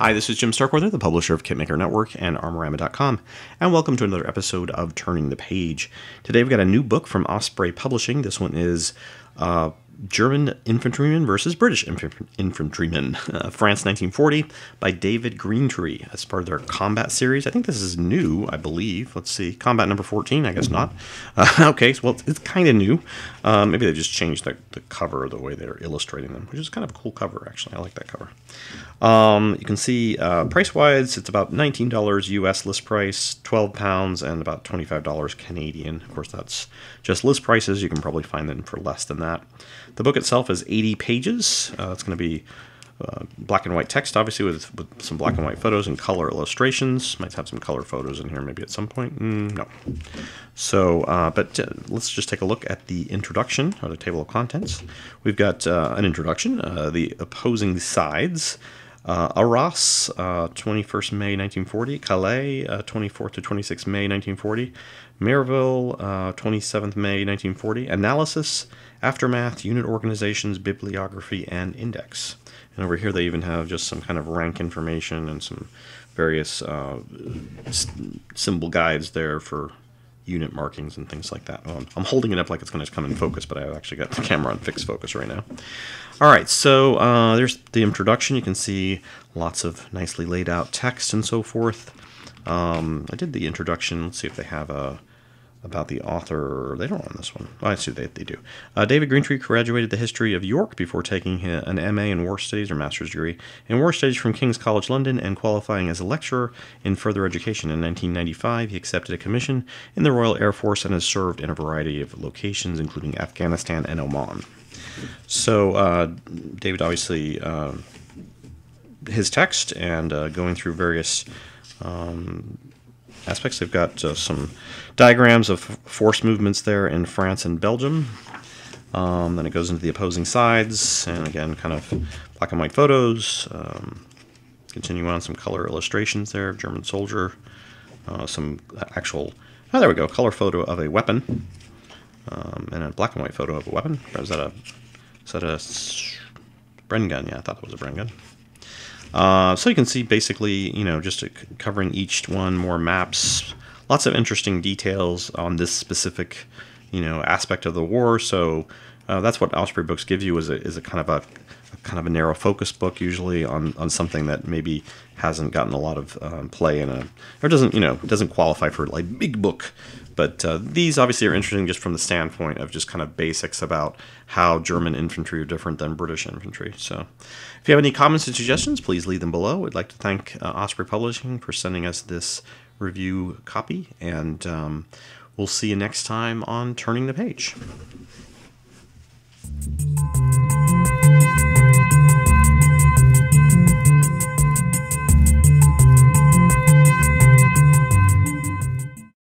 Hi, this is Jim Starkweather, the publisher of Kitmaker Network and Armorama.com, and welcome to another episode of Turning the Page. Today we've got a new book from Osprey Publishing. This one is German Infantryman versus British Infantryman, France 1940, by David Greentree. As part of their combat series. I think this is new, I believe. Let's see, combat number 14, I guess not. Okay, well, it's kind of new. Maybe they just changed the cover, the way they're illustrating them, which is kind of a cool cover, actually. I like that cover. You can see price-wise, it's about $19 US list price, £12, and about $25 Canadian. Of course, that's just list prices. You can probably find them for less than that. The book itself is 80 pages. It's going to be black and white text, obviously, with some black and white photos and color illustrations. Might have some color photos in here maybe at some point. No. So, let's just take a look at the introduction, or the table of contents. We've got an introduction, the opposing sides. Arras, 21st May 1940. Calais, 24th to 26th May 1940. Merville, 27th May 1940. Analysis, aftermath, unit organizations, bibliography, and index. And over here they even have just some kind of rank information and some various symbol guides there for unit markings and things like that. I'm holding it up like it's going to come in focus, but I've actually got the camera on fixed focus right now. All right, so there's the introduction. You can see lots of nicely laid out text and so forth. I did the introduction. Let's see if they have about the author. They don't on this one. Oh, I see they do. David Greentree graduated the history of York before taking an MA in War Studies or Master's degree in War Studies from King's College London and qualifying as a lecturer in further education. In 1995, he accepted a commission in the Royal Air Force and has served in a variety of locations, including Afghanistan and Oman. So David obviously, his text and going through various aspects. They've got some diagrams of force movements there in France and Belgium. Then it goes into the opposing sides, and again, kind of black and white photos. Continue on, some color illustrations there, German soldier. Some actual, there we go, color photo of a weapon, and a black and white photo of a weapon. Is that a Bren gun? Yeah, I thought that was a Bren gun. So you can see basically, just covering each one, more maps, lots of interesting details on this specific, aspect of the war. So that's what Osprey books give you, is a kind of a narrow focus book, usually on something that maybe hasn't gotten a lot of play or doesn't qualify for like big book. But these obviously are interesting just from the standpoint of just kind of basics about how German infantry are different than British infantry. So if you have any comments and suggestions, please leave them below. I'd like to thank Osprey Publishing for sending us this review copy, and we'll see you next time on Turning the Page.